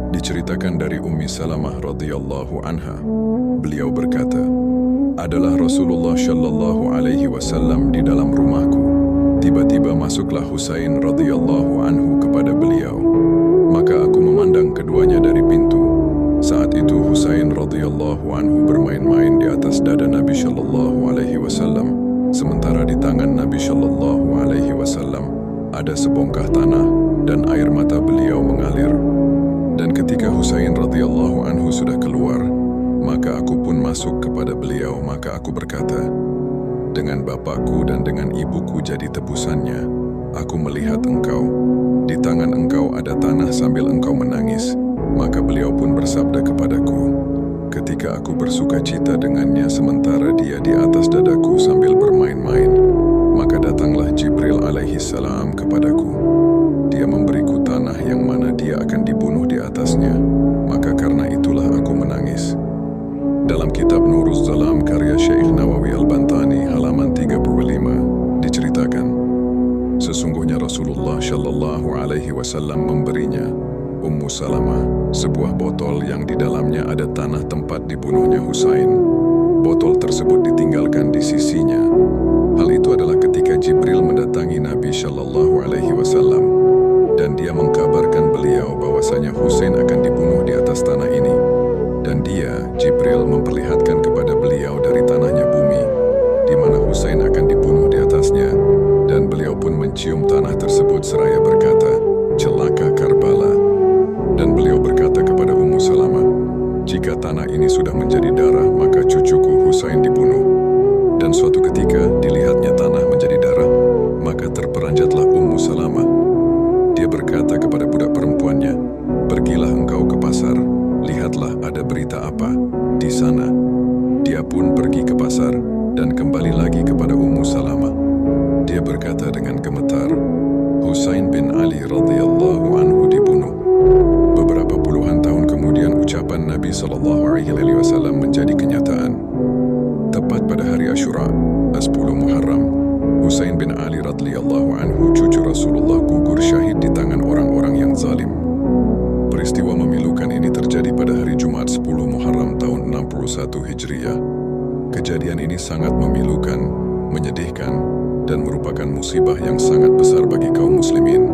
Diceritakan dari Ummi Salamah radhiyallahu anha, beliau berkata, adalah Rasulullah shallallahu alaihi wasallam di dalam rumahku. Tiba-tiba masuklah Husain radhiyallahu anhu kepada beliau. Maka aku memandang keduanya dari pintu. Saat itu Husain radhiyallahu anhu bermain-main di atas dada Nabi shallallahu alaihi wasallam, sementara di tangan Nabi shallallahu alaihi wasallam ada sebongkah tanah dan air mata beliau mengalir. Dan ketika Husain radhiyallahu anhu sudah keluar, maka aku pun masuk kepada beliau. Maka aku berkata, dengan bapakku dan dengan ibuku jadi tebusannya, aku melihat engkau. Di tangan engkau ada tanah sambil engkau menangis. Maka beliau pun bersabda kepadaku, ketika aku bersuka cita dengannya sementara dia di atas dadaku sambil bermain-main, maka datanglah Jibril alaihi salam kepadaku. Dia memberiku tanah yang mana dia akan dibunuh di atasnya, maka karena itulah aku menangis. Dalam kitab Nuruz Zalam karya Syekh Nawawi Al-Bantani halaman 35 diceritakan, sesungguhnya Rasulullah shallallahu alaihi wasallam memberinya, Ummu Salamah, sebuah botol yang di dalamnya ada tanah tempat dibunuhnya Husain. Botol tersebut ditinggalkan di sisinya. Hal itu adalah ketika Jibril mendatangi Nabi shallallahu alaihi wasallam dan dia mengkabarkan beliau bahwasanya Husain akan dibunuh di atas tanah ini. Dan dia, Jibril, memperlihatkan kepada beliau dari tanahnya bumi, di mana Husain akan dibunuh di atasnya. Dan beliau pun mencium tanah tersebut seraya berkata, celaka Karbala. Dan beliau berkata kepada Ummu Salamah, jika tanah ini sudah menjadi darah, maka cucuku Husain dibunuh. Dan suatu ketika dilihatnya tanah menjadi darah, maka terperanjatlah Ummu Salamah. Dia berkata kepada budak perempuannya, pergilah engkau ke pasar, lihatlah ada berita apa di sana. Dia pun pergi ke pasar dan kembali lagi kepada Ummu Salamah. Dia berkata dengan gemetar, Husain bin Ali radhiyallahu anhu dibunuh. Beberapa puluhan tahun kemudian ucapan Nabi SAW menjadi kenyataan. Tepat pada hari Asyura, 10 Muharram, Husain bin Ali radhiyallahu anhu cucu Rasulullah gugur syahid di tangan orang-orang yang zalim. Peristiwa memilukan ini terjadi pada hari Jumat 10 Muharram tahun 61 Hijriah. Kejadian ini sangat memilukan, menyedihkan, dan merupakan musibah yang sangat besar bagi kaum muslimin.